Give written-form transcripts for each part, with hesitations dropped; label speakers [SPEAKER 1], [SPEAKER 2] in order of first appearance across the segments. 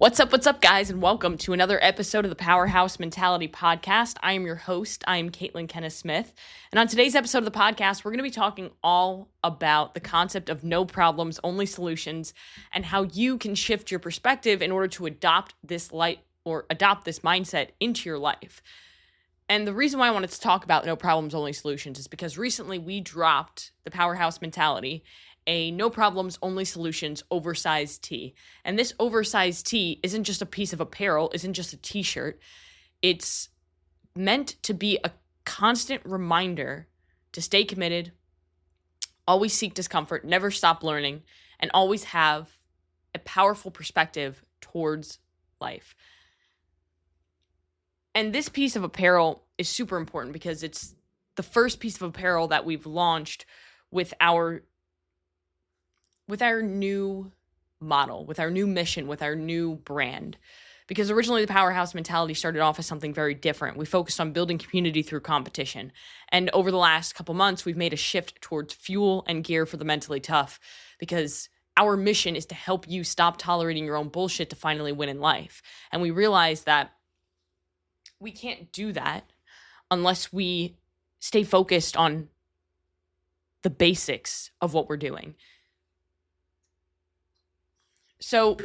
[SPEAKER 1] What's up, guys, and welcome to another episode of the Powerhouse Mentality podcast. I am your host. I am Caitlin Kenneth Smith. And on today's episode of the podcast, we're going to be talking all about the concept of no problems, only solutions, and how you can shift your perspective in order to adopt this mindset into your life. And the reason why I wanted to talk about no problems, only solutions is because recently we dropped the Powerhouse Mentality, a no problems, only solutions oversized tee. And this oversized tee isn't just a piece of apparel, isn't just a t-shirt. It's meant to be a constant reminder to stay committed, always seek discomfort, never stop learning, and always have a powerful perspective towards life. And this piece of apparel is super important because it's the first piece of apparel that we've launched with our new model, with our new mission, with our new brand. Because originally the Powerhouse Mentality started off as something very different. We focused on building community through competition. And over the last couple months, we've made a shift towards fuel and gear for the mentally tough, because our mission is to help you stop tolerating your own bullshit to finally win in life. And we realize that we can't do that unless we stay focused on the basics of what we're doing. So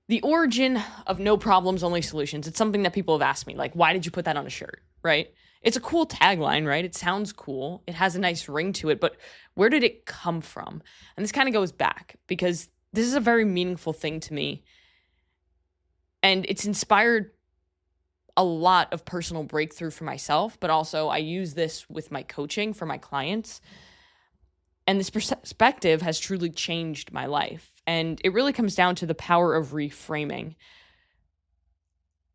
[SPEAKER 1] the origin of no problems, only solutions, it's something that people have asked me, like, why did you put that on a shirt, right? It's a cool tagline, right? It sounds cool. It has a nice ring to it, but where did it come from? And this kind of goes back because this is a very meaningful thing to me. And it's inspired a lot of personal breakthrough for myself, but also I use this with my coaching for my clients. And this perspective has truly changed my life. And it really comes down to the power of reframing.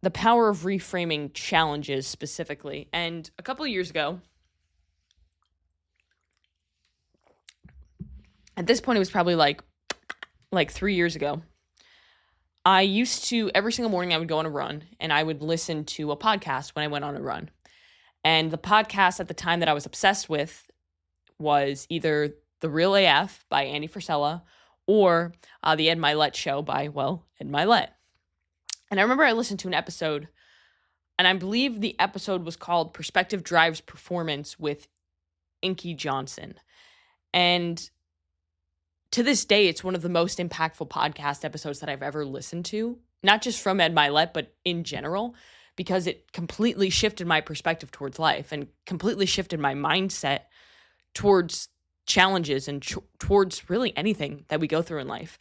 [SPEAKER 1] The power of reframing challenges specifically. And a couple of years ago, at this point, it was probably like 3 years ago, I used to, every single morning I would go on a run and I would listen to a podcast when I went on a run. And the podcast at the time that I was obsessed with was either The Real AF by Andy Frisella or the Ed Milet Show by, Ed Milet. And I remember I listened to an episode, and I believe the episode was called Perspective Drives Performance with Inky Johnson. And to this day, it's one of the most impactful podcast episodes that I've ever listened to, not just from Ed Milet, but in general, because it completely shifted my perspective towards life and completely shifted my mindset towards challenges and towards really anything that we go through in life.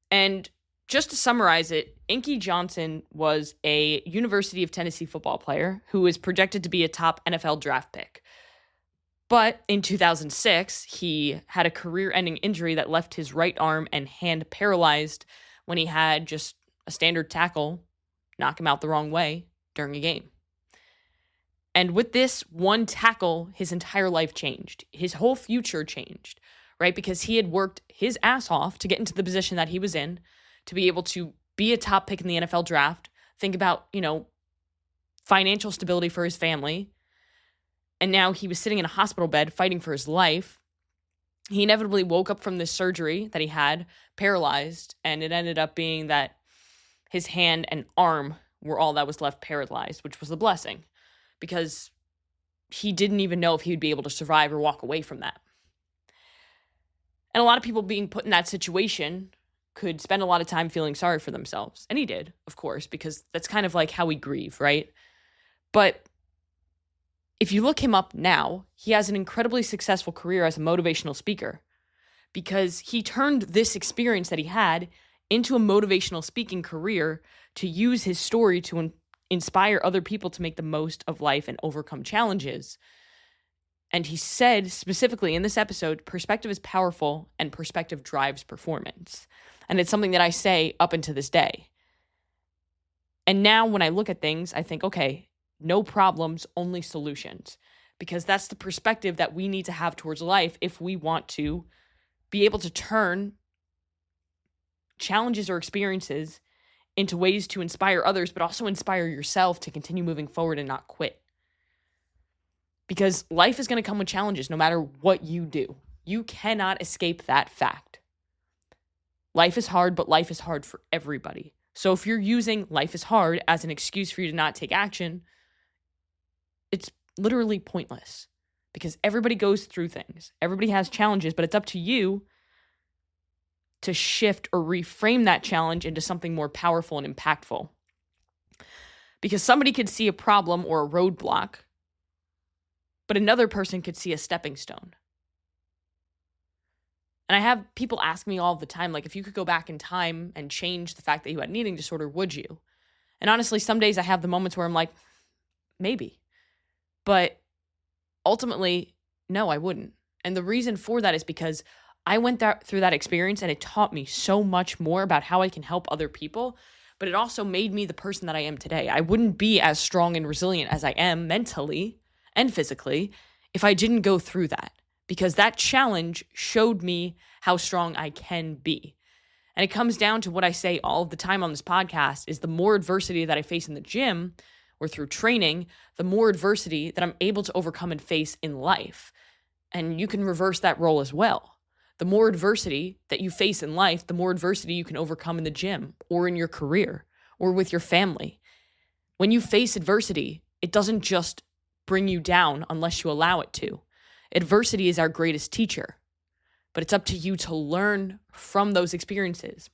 [SPEAKER 1] And just to summarize it, Inky Johnson was a University of Tennessee football player who was projected to be a top NFL draft pick. But in 2006, he had a career-ending injury that left his right arm and hand paralyzed when he had just a standard tackle knock him out the wrong way during a game. And with this one tackle, his entire life changed. His whole future changed, right? Because he had worked his ass off to get into the position that he was in, to be able to be a top pick in the NFL draft, think about, financial stability for his family. And now he was sitting in a hospital bed fighting for his life. He inevitably woke up from this surgery that he had, paralyzed, and it ended up being that his hand and arm were all that was left paralyzed, which was a blessing, because he didn't even know if he would be able to survive or walk away from that. And a lot of people being put in that situation could spend a lot of time feeling sorry for themselves. And he did, of course, because that's kind of like how we grieve, right? But if you look him up now, he has an incredibly successful career as a motivational speaker, because he turned this experience that he had into a motivational speaking career to use his story to inspire other people to make the most of life and overcome challenges. And he said specifically in this episode, perspective is powerful and perspective drives performance. And it's something that I say up until this day. And now when I look at things, I think, okay, no problems, only solutions. Because that's the perspective that we need to have towards life if we want to be able to turn challenges or experiences into ways to inspire others, but also inspire yourself to continue moving forward and not quit. Because life is going to come with challenges no matter what you do. You cannot escape that fact. Life is hard, but life is hard for everybody. So if you're using life is hard as an excuse for you to not take action, it's literally pointless because everybody goes through things. Everybody has challenges, but it's up to you to shift or reframe that challenge into something more powerful and impactful. Because somebody could see a problem or a roadblock, but another person could see a stepping stone. And I have people ask me all the time, like, if you could go back in time and change the fact that you had an eating disorder, would you? And honestly, some days I have the moments where I'm like, maybe. But ultimately, no, I wouldn't. And the reason for that is because I went through that experience and it taught me so much more about how I can help other people. But it also made me the person that I am today. I wouldn't be as strong and resilient as I am mentally and physically if I didn't go through that. Because that challenge showed me how strong I can be. And it comes down to what I say all of the time on this podcast is the more adversity that I face in the gym or through training, the more adversity that I'm able to overcome and face in life. And you can reverse that role as well. The more adversity that you face in life, the more adversity you can overcome in the gym or in your career or with your family. When you face adversity, it doesn't just bring you down unless you allow it to. Adversity is our greatest teacher, but it's up to you to learn from those experiences.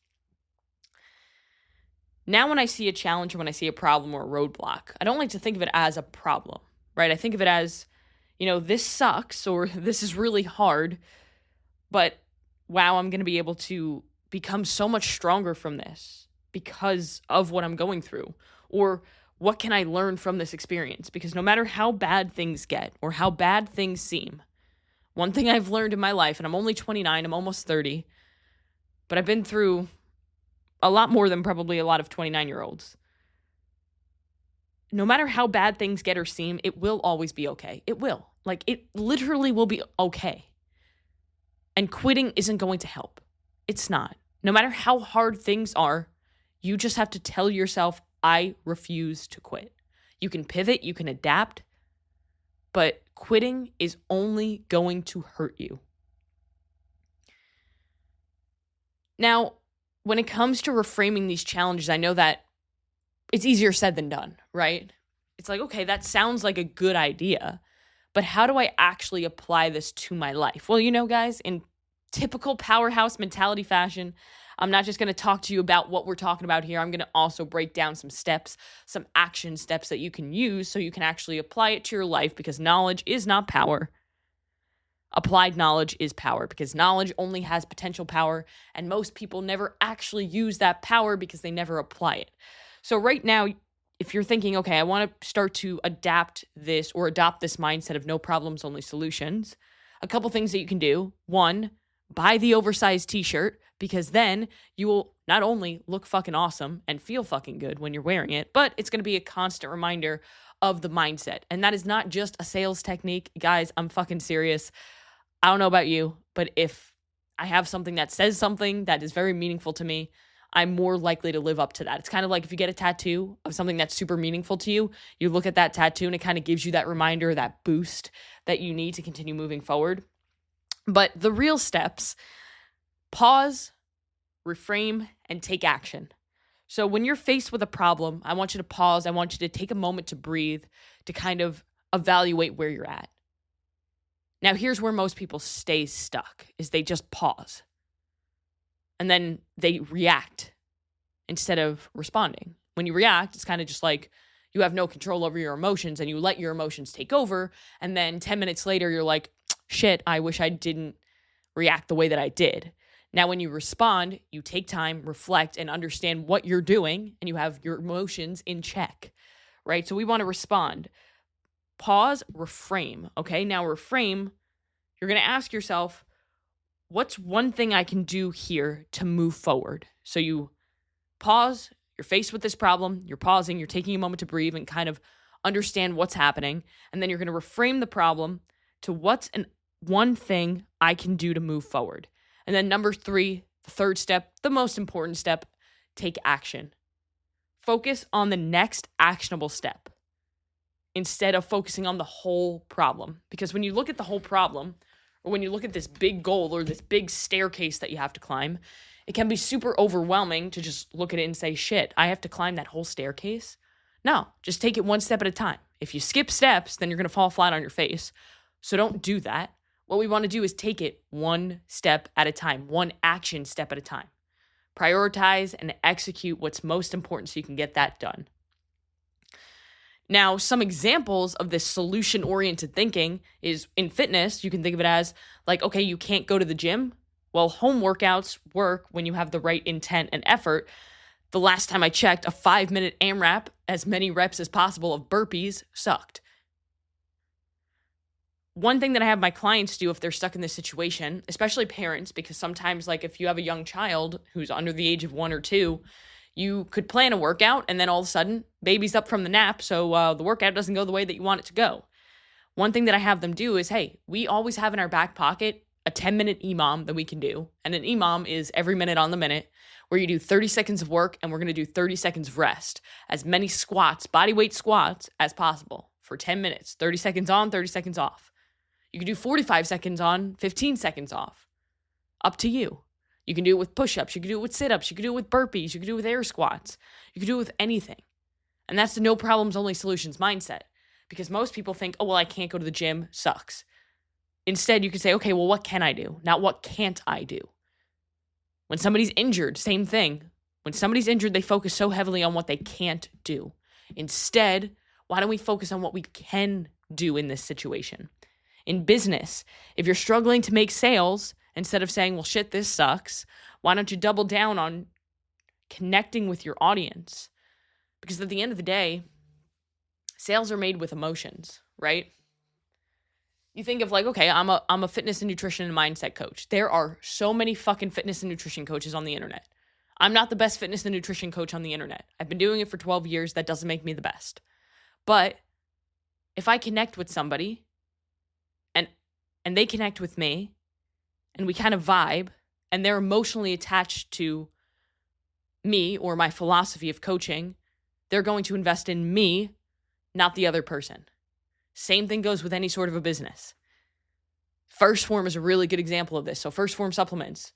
[SPEAKER 1] Now, when I see a challenge or when I see a problem or a roadblock, I don't like to think of it as a problem, right? I think of it as, this sucks or this is really hard, but wow, I'm going to be able to become so much stronger from this because of what I'm going through. Or what can I learn from this experience? Because no matter how bad things get or how bad things seem, one thing I've learned in my life, and I'm only 29, I'm almost 30, but I've been through a lot more than probably a lot of 29-year-olds. No matter how bad things get or seem, it will always be okay. It will. Like, it literally will be okay. And quitting isn't going to help. It's not. No matter how hard things are, you just have to tell yourself, I refuse to quit. You can pivot, you can adapt, but quitting is only going to hurt you. Now, when it comes to reframing these challenges, I know that it's easier said than done, right? It's like, okay, that sounds like a good idea, but how do I actually apply this to my life? Well, guys, in typical Powerhouse Mentality fashion, I'm not just going to talk to you about what we're talking about here. I'm going to also break down some steps, some action steps that you can use so you can actually apply it to your life, because knowledge is not power. Applied knowledge is power, because knowledge only has potential power, and most people never actually use that power because they never apply it. So right now, if you're thinking, okay, I want to start to adapt this or adopt this mindset of no problems, only solutions, a couple things that you can do. One, buy the oversized t-shirt, because then you will not only look fucking awesome and feel fucking good when you're wearing it, but it's going to be a constant reminder of the mindset. And that is not just a sales technique. Guys, I'm fucking serious. I don't know about you, but if I have something that says something that is very meaningful to me, I'm more likely to live up to that. It's kind of like if you get a tattoo of something that's super meaningful to you, you look at that tattoo and it kind of gives you that reminder, that boost that you need to continue moving forward. But the real steps: pause, reframe, and take action. So when you're faced with a problem, I want you to pause. I want you to take a moment to breathe, to kind of evaluate where you're at. Now, here's where most people stay stuck, is they just pause. And then they react instead of responding. When you react, it's kind of just like you have no control over your emotions and you let your emotions take over. And then 10 minutes later, you're like, shit, I wish I didn't react the way that I did. Now, when you respond, you take time, reflect, and understand what you're doing, and you have your emotions in check, right? So we want to respond. Pause, reframe, okay? Now, reframe, you're going to ask yourself, what's one thing I can do here to move forward? So you pause, you're faced with this problem, you're pausing, you're taking a moment to breathe and kind of understand what's happening, and then you're going to reframe the problem to what's one thing I can do to move forward. And then number 3, the third step, the most important step, take action. Focus on the next actionable step instead of focusing on the whole problem. Because when you look at the whole problem, or when you look at this big goal or this big staircase that you have to climb, It can be super overwhelming to just look at it and say, shit, I have to climb that whole staircase. No, just take it one step at a time. If you skip steps, then you're going to fall flat on your face. So don't do that. What we want to do is take it one step at a time, one action step at a time. Prioritize and execute what's most important so you can get that done. Now, some examples of this solution-oriented thinking is in fitness. You can think of it as like, okay, you can't go to the gym. Well, home workouts work when you have the right intent and effort. The last time I checked, a 5-minute AMRAP, as many reps as possible of burpees, sucked. One thing that I have my clients do if they're stuck in this situation, especially parents, because sometimes like if you have a young child who's under the age of 1 or 2, you could plan a workout and then all of a sudden baby's up from the nap. So the workout doesn't go the way that you want it to go. One thing that I have them do is, hey, we always have in our back pocket a 10-minute EMOM that we can do. And an EMOM is every minute on the minute, where you do 30 seconds of work and we're going to do 30 seconds of rest. As many squats, body weight squats as possible for 10 minutes, 30 seconds on, 30 seconds off. You can do 45 seconds on, 15 seconds off. Up to you. You can do it with push-ups. You can do it with sit-ups. You can do it with burpees. You can do it with air squats. You can do it with anything. And that's the no problems, only solutions mindset. Because most people think, oh, well, I can't go to the gym, sucks. Instead, you can say, okay, well, what can I do? Not what can't I do? When somebody's injured, same thing. When somebody's injured, they focus so heavily on what they can't do. Instead, why don't we focus on what we can do in this situation? In business, if you're struggling to make sales, instead of saying, well, shit, this sucks, why don't you double down on connecting with your audience? Because at the end of the day, sales are made with emotions, right? You think of like, okay, I'm a fitness and nutrition and mindset coach. There are so many fucking fitness and nutrition coaches on the internet. I'm not the best fitness and nutrition coach on the internet. I've been doing it for 12 years. That doesn't make me the best. But if I connect with somebody and they connect with me and we kind of vibe and they're emotionally attached to me or my philosophy of coaching, they're going to invest in me, not the other person. Same thing goes with any sort of a business. First Form is a really good example of this. So First Form supplements,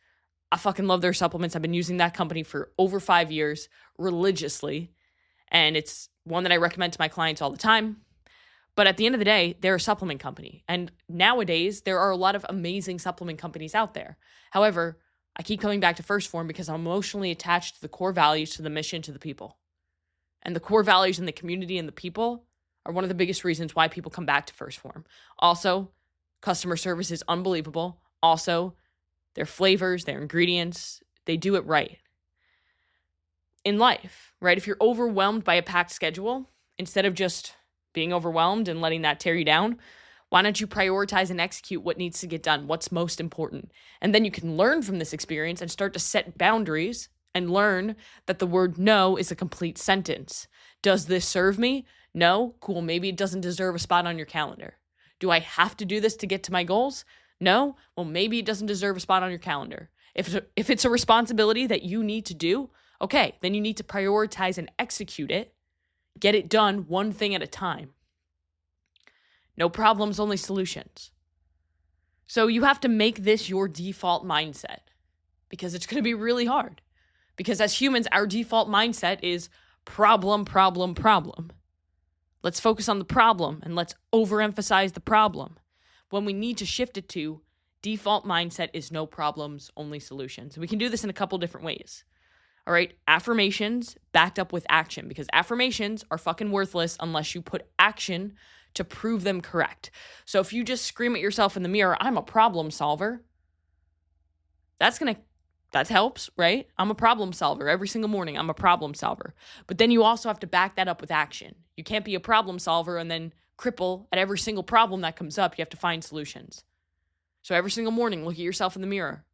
[SPEAKER 1] I fucking love their supplements. I've been using that company for over 5 years religiously, and it's one that I recommend to my clients all the time. But at the end of the day, they're a supplement company. And nowadays, there are a lot of amazing supplement companies out there. However, I keep coming back to First Form because I'm emotionally attached to the core values, to the mission, to the people. And the core values in the community and the people are one of the biggest reasons why people come back to First Form. Also, customer service is unbelievable. Also, their flavors, their ingredients, they do it right. In life, right? If you're overwhelmed by a packed schedule, instead of just being overwhelmed and letting that tear you down, why don't you prioritize and execute what needs to get done, what's most important? And then you can learn from this experience and start to set boundaries and learn that the word no is a complete sentence. Does this serve me? No? Cool. Maybe it doesn't deserve a spot on your calendar. Do I have to do this to get to my goals? No? Well, maybe it doesn't deserve a spot on your calendar. If it's a responsibility that you need to do, okay, then you need to prioritize and execute it. Get it done one thing at a time. No problems, only solutions. So you have to make this your default mindset because it's going to be really hard. Because as humans, our default mindset is problem, problem, problem. Let's focus on the problem and let's overemphasize the problem. When we need to shift it to default mindset is no problems, only solutions. And we can do this in a couple different ways. All right, affirmations backed up with action, because affirmations are fucking worthless unless you put action to prove them correct. So if you just scream at yourself in the mirror, I'm a problem solver, that helps, right? I'm a problem solver. Every single morning, I'm a problem solver. But then you also have to back that up with action. You can't be a problem solver and then cripple at every single problem that comes up. You have to find solutions. So every single morning, look at yourself in the mirror.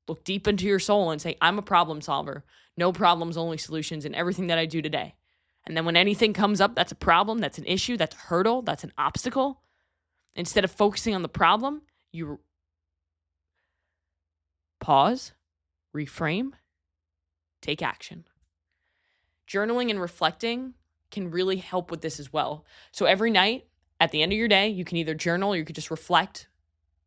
[SPEAKER 1] Look deep into your soul and say, I'm a problem solver. No problems, only solutions in everything that I do today. And then when anything comes up that's a problem, that's an issue, that's a hurdle, that's an obstacle, instead of focusing on the problem, you pause, reframe, take action. Journaling and reflecting can really help with this as well. So every night at the end of your day, you can either journal or you could just reflect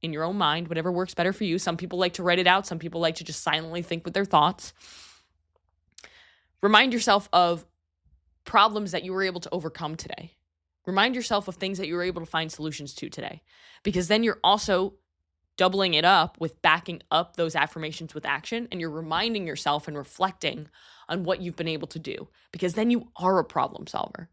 [SPEAKER 1] in your own mind, whatever works better for you. Some people like to write it out. Some people like to just silently think with their thoughts. Remind yourself of problems that you were able to overcome today. Remind yourself of things that you were able to find solutions to today, because then you're also doubling it up with backing up those affirmations with action, and you're reminding yourself and reflecting on what you've been able to do, because then you are a problem solver.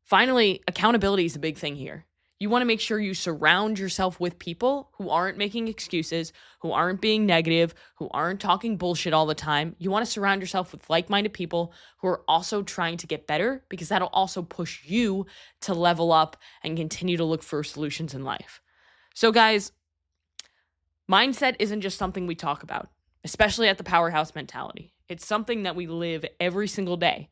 [SPEAKER 1] Finally, accountability is a big thing here. You want to make sure you surround yourself with people who aren't making excuses, who aren't being negative, who aren't talking bullshit all the time. You want to surround yourself with like-minded people who are also trying to get better, because that'll also push you to level up and continue to look for solutions in life. So guys, mindset isn't just something we talk about, especially at the Powerhouse Mentality. It's something that we live every single day.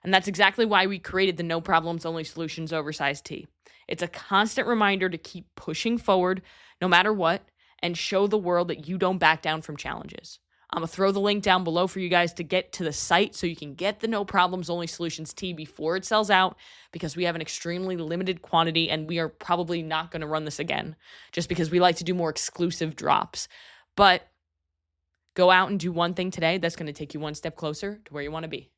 [SPEAKER 1] And that's exactly why we created the No Problems Only Solutions Oversized Tee. It's a constant reminder to keep pushing forward no matter what, and show the world that you don't back down from challenges. I'm going to throw the link down below for you guys to get to the site so you can get the No Problems Only Solutions tee before it sells out, because we have an extremely limited quantity and we are probably not going to run this again just because we like to do more exclusive drops. But go out and do one thing today that's going to take you one step closer to where you want to be.